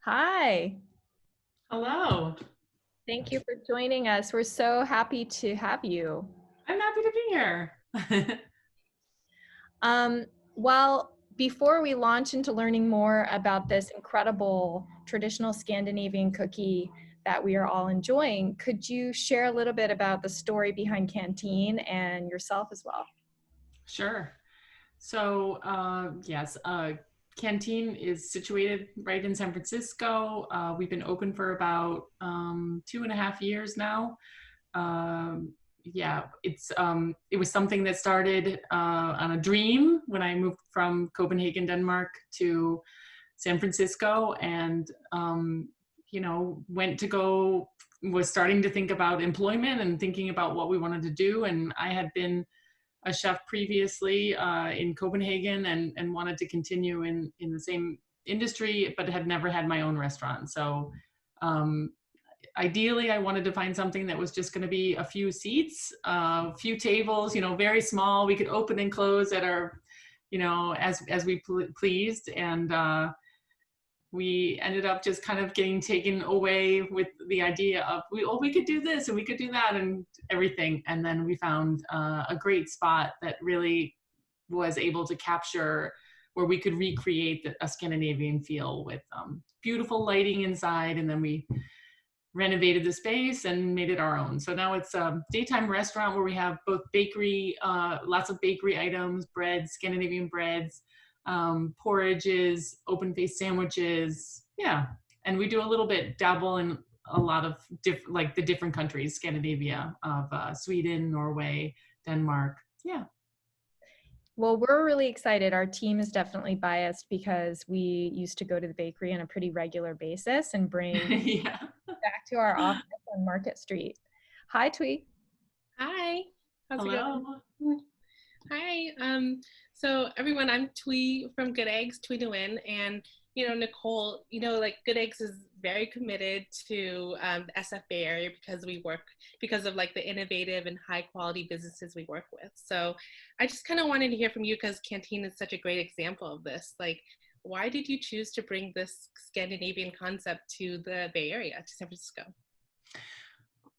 Hi, Hello. thank you for joining us. We're so happy to have you. I'm happy to be here. Um, Before we launch into learning more about this incredible traditional Scandinavian cookie that we are all enjoying, could you share a little bit about the story behind Kantine and yourself as well? Sure. So, yes, Kantine is situated right in San Francisco. We've been open for about 2.5 years now. Yeah, it was something that started on a dream when I moved from Copenhagen, Denmark to San Francisco, and went to go was starting to think about employment and thinking about what we wanted to do. And I had been a chef previously in Copenhagen and wanted to continue in the same industry, but had never had my own restaurant. So um, ideally, I wanted to find something that was just going to be a few seats, a few tables, very small. We could open and close at our, as we pleased. And we ended up just kind of getting taken away with the idea of we could do this and we could do that and everything. And then we found a great spot that really was able to capture where we could recreate a Scandinavian feel with beautiful lighting inside. And then we renovated the space and made it our own. So now it's a daytime restaurant where we have both bakery, lots of bakery items, breads, Scandinavian breads, porridges, open-faced sandwiches. Yeah. And we do a little bit dabble in a lot of the different countries, Scandinavia, of Sweden, Norway, Denmark. Yeah. Well, we're really excited. Our team is definitely biased because we used to go to the bakery on a pretty regular basis and bring Yeah. back to our office on Market Street. Hi, Twee. Hi, how's it Hello. going? Hi, so everyone, I'm Twee from Good Eggs, Twee to Win, and Nicole, like Good Eggs is very committed to the SF Bay Area because of like the innovative and high quality businesses we work with. So I just kind of wanted to hear from you because Kantine is such a great example of this. Like, why did you choose to bring this Scandinavian concept to the Bay Area, to San Francisco?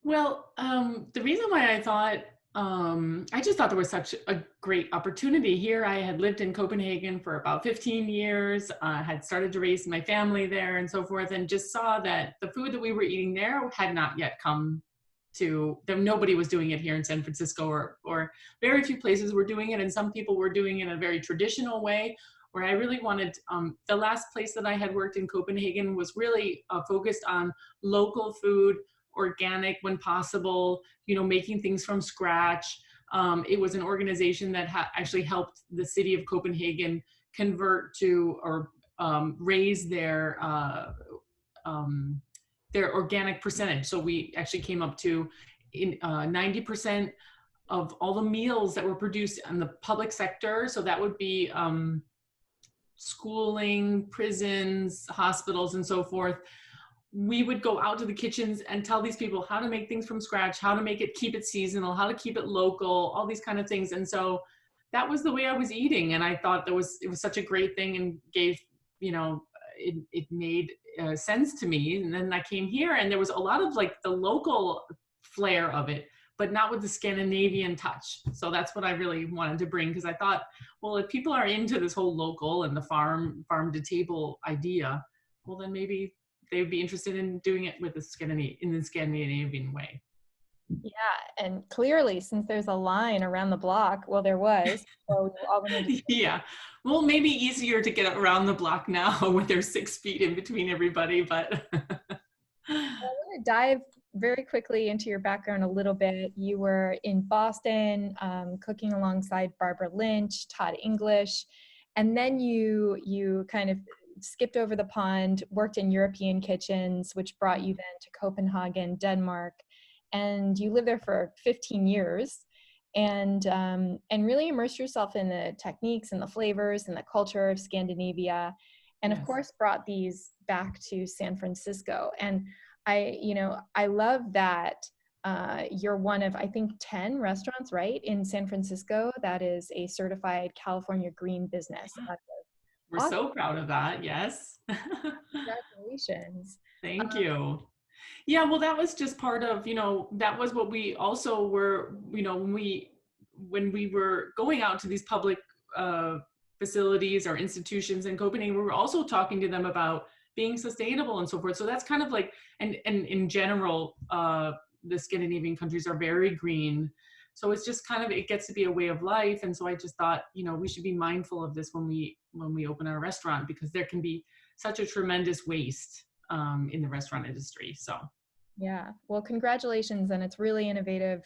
Well, the reason why I just thought there was such a great opportunity here. I had lived in Copenhagen for about 15 years, had started to raise my family there and so forth, and just saw that the food that we were eating there had not yet come to them. Nobody was doing it here in San Francisco, or very few places were doing it, and some people were doing it in a very traditional way. Where I really wanted, the last place that I had worked in Copenhagen was really focused on local food, organic when possible, making things from scratch. It was an organization that actually helped the city of Copenhagen convert to or raise their organic percentage. So we actually came up to 90% of all the meals that were produced in the public sector. So that would be schooling, prisons, hospitals, and so forth. We would go out to the kitchens and tell these people how to make things from scratch, how to keep it seasonal, how to keep it local, all these kind of things. And so that was the way I was eating. And I thought it was such a great thing and gave, it made sense to me. And then I came here and there was a lot of like the local flair of it, but not with the Scandinavian touch. So that's what I really wanted to bring, because I thought, well, if people are into this whole local and the farm to table idea, well, then maybe they would be interested in doing it with the Scandinavian way. Yeah, and clearly, since there's a line around the block, well, there was. So all we need to Yeah, well, maybe easier to get around the block now when there's 6 feet in between everybody, but. I want to dive very quickly into your background a little bit. You were in Boston, cooking alongside Barbara Lynch, taught English, and then you kind of skipped over the pond, worked in European kitchens, which brought you then to Copenhagen, Denmark, and you lived there for 15 years. And really immersed yourself in the techniques and the flavors and the culture of Scandinavia, and of course brought these back to San Francisco. And I love that you're one of, I think, 10 restaurants, right, in San Francisco that is a certified California Green Business. That's We're awesome. so proud of that. Yes. Congratulations. Thank you. Yeah, well, that was just part of, that was what we also were, when we were going out to these public facilities or institutions in Copenhagen, we were also talking to them about being sustainable and so forth. So that's kind of like, and in general, the Scandinavian countries are very green. So it's just kind of, it gets to be a way of life. And so I just thought, we should be mindful of this when we open our restaurant, because there can be such a tremendous waste in the restaurant industry. So yeah, well, congratulations, and it's really innovative.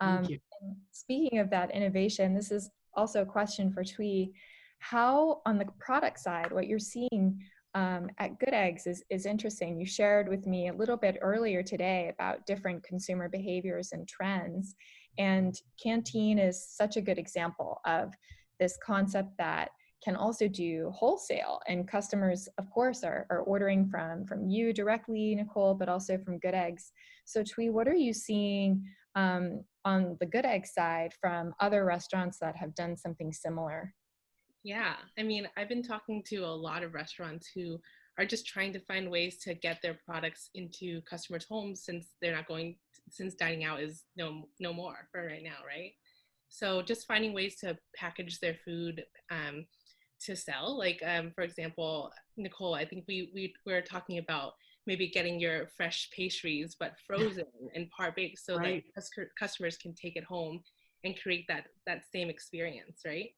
thank you. And speaking of that innovation, this is also a question for Twee. How, on the product side, what you're seeing at Good Eggs is interesting. You shared with me a little bit earlier today about different consumer behaviors and trends, and Kantine is such a good example of this concept that can also do wholesale, and customers, of course, are ordering from you directly, Nicole, but also from Good Eggs. So Twee, what are you seeing on the Good Eggs side from other restaurants that have done something similar? Yeah, I mean, I've been talking to a lot of restaurants who are just trying to find ways to get their products into customers' homes, since they're not going, since dining out is no more for right now, right? So just finding ways to package their food to sell. Like, for example, Nicole, I think we were talking about maybe getting your fresh pastries, but frozen and part baked, so Right. that customers can take it home and create that same experience, right?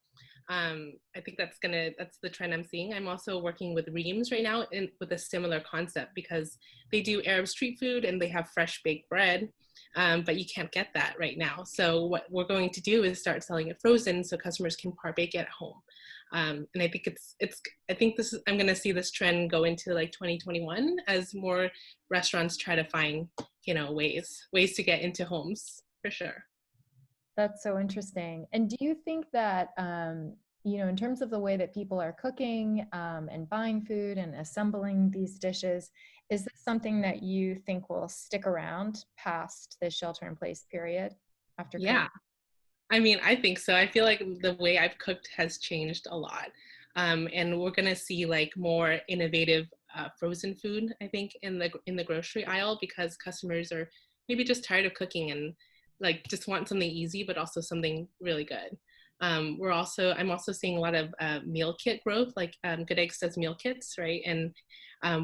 I think that's the trend I'm seeing. I'm also working with Reams right now with a similar concept, because they do Arab street food and they have fresh baked bread, but you can't get that right now. So what we're going to do is start selling it frozen so customers can partake it at home. And I think I'm going to see this trend go into like 2021 as more restaurants try to find, ways to get into homes, for sure. That's so interesting. And do you think that, in terms of the way that people are cooking and buying food and assembling these dishes, is this something that you think will stick around past the shelter-in-place period after COVID? Yeah, I mean, I think so. I feel like the way I've cooked has changed a lot. And we're gonna see like more innovative frozen food, I think, in the grocery aisle, because customers are maybe just tired of cooking and like just want something easy, but also something really good. I'm also seeing a lot of meal kit growth, like Good Eggs does meal kits, right? And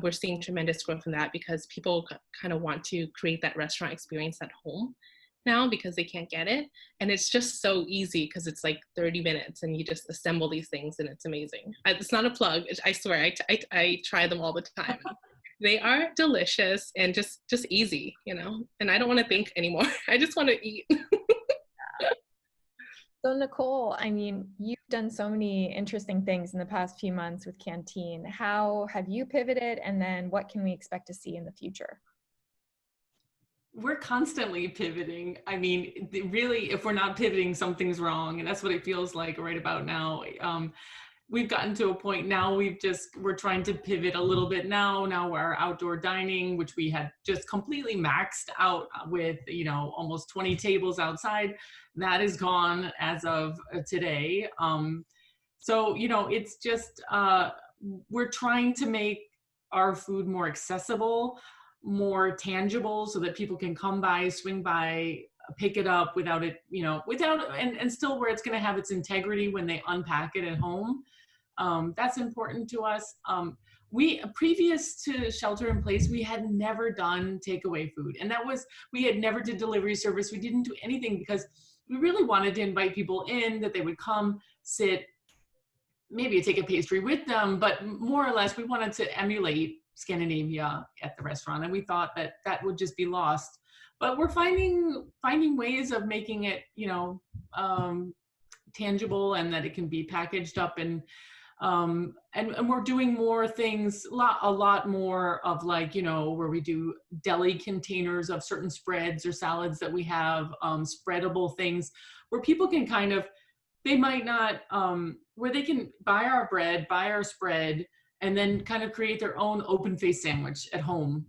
we're seeing tremendous growth in that, because people kind of want to create that restaurant experience at home now, because they can't get it. And it's just so easy, because it's like 30 minutes and you just assemble these things and it's amazing. It's not a plug, I swear, I try them all the time. They are delicious and just easy, and I don't want to think anymore. I just want to eat. So Nicole, I mean, you've done so many interesting things in the past few months with Kantine. How have you pivoted, and then what can we expect to see in the future? We're constantly pivoting. I mean, really, if we're not pivoting, something's wrong. And that's what it feels like right about now. We've gotten to a point now, we're trying to pivot a little bit now. Now our outdoor dining, which we had just completely maxed out with, almost 20 tables outside, that is gone as of today. So, it's just, we're trying to make our food more accessible, more tangible, so that people can come by, swing by, pick it up without it, and still where it's going to have its integrity when they unpack it at home. That's important to us. We, previous to shelter in place, we had never done takeaway food, and we had never did delivery service. We didn't do anything because we really wanted to invite people in, that they would come, sit, maybe take a pastry with them, but more or less we wanted to emulate Scandinavia at the restaurant, and we thought that would just be lost. But we're finding ways of making it, tangible, and that it can be packaged up, and we're doing more things, a lot more of like, where we do deli containers of certain spreads or salads that we have, spreadable things where people can they might not, where they can buy our bread, buy our spread, and then kind of create their own open face sandwich at home.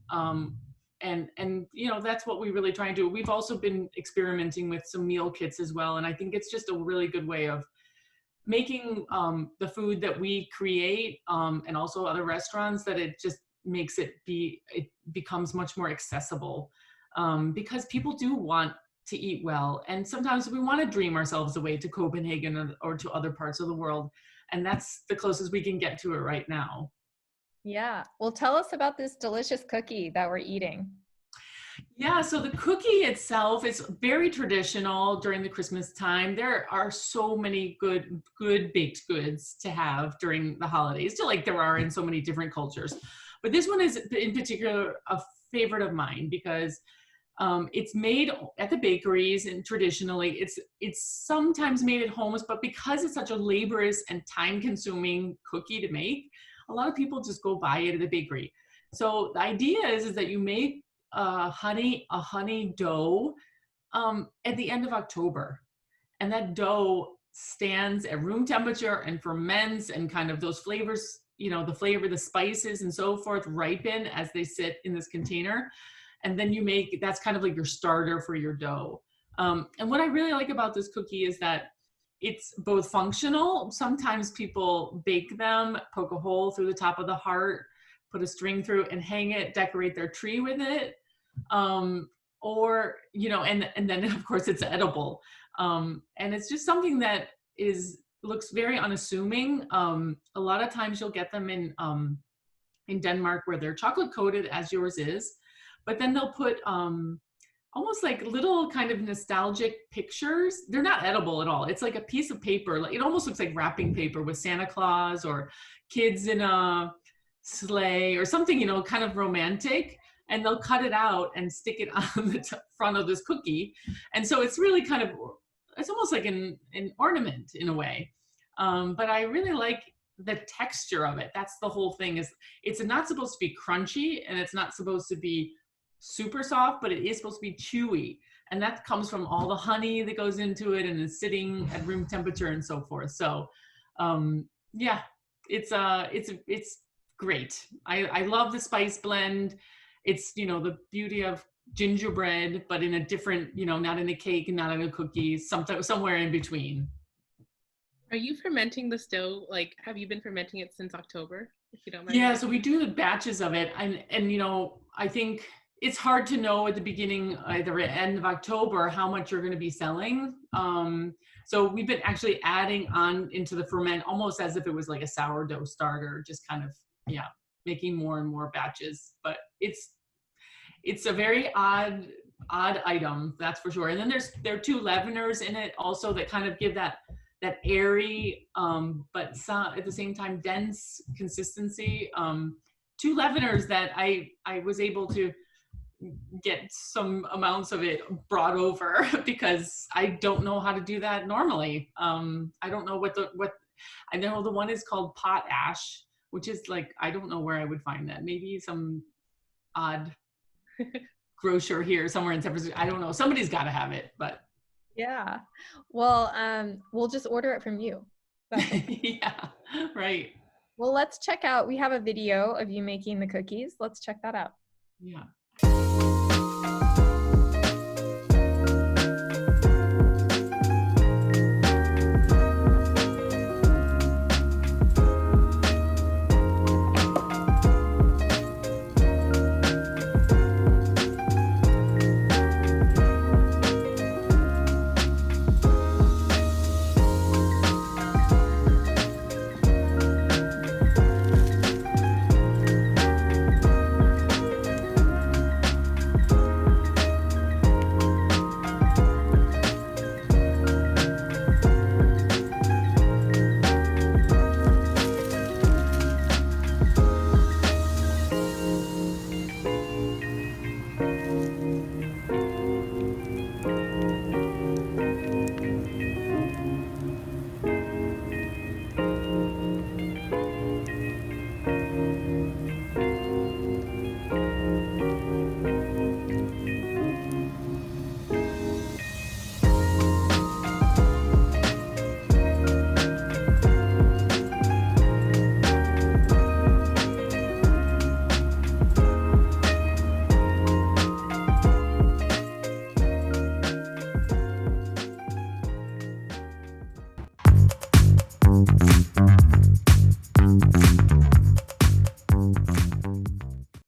and you know, that's what we really try and do. We've also been experimenting with some meal kits as well, and I think it's just a really good way of making the food that we create, and also other restaurants, that it just makes it becomes much more accessible, because people do want to eat well, and sometimes we want to dream ourselves away to Copenhagen or to other parts of the world, and that's the closest we can get to it right now. Yeah. Well, tell us about this delicious cookie that we're eating. Yeah, so the cookie itself is very traditional during the Christmas time. There are so many good baked goods to have during the holidays, just like there are in so many different cultures. But this one is in particular a favorite of mine because it's made at the bakeries, and traditionally it's sometimes made at homes, but because it's such a laborious and time-consuming cookie to make, a lot of people just go buy it at the bakery. So the idea is that you make a honey dough at the end of October, and that dough stands at room temperature and ferments, and kind of those flavors, you know, the flavor, the spices and so forth ripen as they sit in this container. And then you make, that's kind of like your starter for your dough. And what I really like about this cookie is that it's both functional. Sometimes people bake them, poke a hole through the top of the heart, put a string through and hang it, decorate their tree with it. Or, you know, and then of course it's edible. And it's just something that looks very unassuming. A lot of times you'll get them in Denmark, where they're chocolate coated as yours is, but then they'll put almost like little kind of nostalgic pictures. They're not edible at all. It's like a piece of paper. Like, it almost looks like wrapping paper with Santa Claus or kids in a sleigh or something, you know, kind of romantic. And they'll cut it out and stick it on the front of this cookie. And so it's really kind of, it's almost like an ornament in a way. But I really like the texture of it. That's the whole thing, is it's not supposed to be crunchy, and it's not supposed to be super soft, but it is supposed to be chewy. And that comes from all the honey that goes into it and is sitting at room temperature and so forth. So yeah, it's great. I love the spice blend. It's, you know, the beauty of gingerbread, but in a different, you know, not in a cake and not in a cookie, somewhere in between. Are you fermenting this dough? Like, have you been fermenting it since October, if you don't mind? Yeah, so we do the batches of it. And you know, I think it's hard to know at the beginning, either at end of October, how much you're going to be selling. So we've been actually adding on into the ferment almost as if it was like a sourdough starter, just kind of, yeah, making more and more batches. But it's a very odd item, that's for sure. And then there are two leaveners in it also that kind of give that airy, but at the same time dense consistency. Two leaveners that I was able to get some amounts of it brought over because I don't know how to do that normally. I don't know what I know the one is called pot ash, which is like, I don't know where I would find that. Maybe some odd grocer here somewhere in San Francisco. I don't know. Somebody's got to have it, but. Yeah. Well, we'll just order it from you. Yeah, right. Well, let's check out, we have a video of you making the cookies. Let's check that out. Yeah.